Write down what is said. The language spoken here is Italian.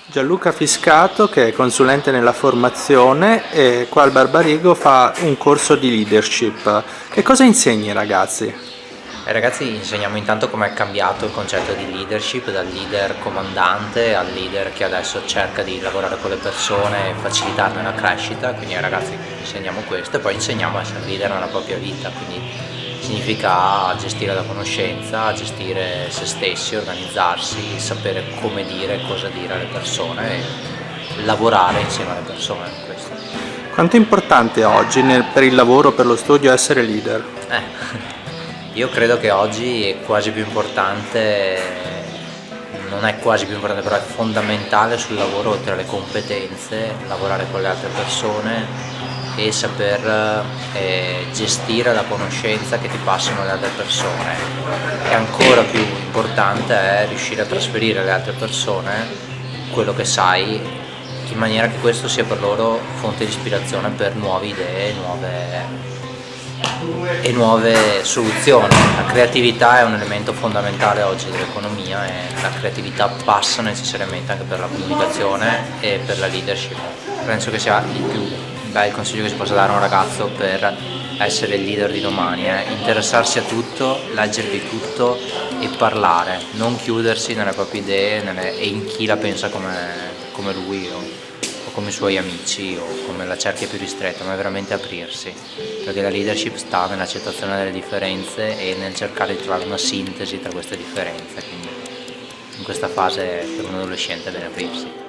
Gianluca Fiscato, che è consulente nella formazione, e qua al Barbarigo fa un corso di leadership. Che cosa insegni ai ragazzi? Ai ragazzi insegniamo intanto come è cambiato il concetto di leadership, dal leader comandante al leader che adesso cerca di lavorare con le persone e facilitarne la crescita, quindi ai ragazzi insegniamo questo e poi insegniamo a essere leader nella propria vita, quindi significa gestire la conoscenza, gestire se stessi, organizzarsi, sapere come dire, cosa dire alle persone e lavorare insieme alle persone. Questo. Quanto è importante oggi per il lavoro, per lo studio, essere leader? Io credo che oggi è quasi più importante, non è quasi più importante, però è fondamentale sul lavoro, oltre alle competenze, lavorare con le altre persone e saper gestire la conoscenza che ti passano le altre persone. E ancora più importante è riuscire a trasferire alle altre persone quello che sai, in maniera che questo sia per loro fonte di ispirazione per nuove idee, nuove soluzioni. La creatività è un elemento fondamentale oggi dell'economia e la creatività passa necessariamente anche per la comunicazione e per la leadership. Penso che sia il più bel consiglio che si possa dare a un ragazzo per essere il leader di domani, interessarsi a tutto, leggere di tutto e parlare, non chiudersi nelle proprie idee e in chi la pensa come lui o come i suoi amici o come la cerchia più ristretta, ma veramente aprirsi, perché la leadership sta nell'accettazione delle differenze e nel cercare di trovare una sintesi tra queste differenze, quindi in questa fase per un adolescente è bene aprirsi.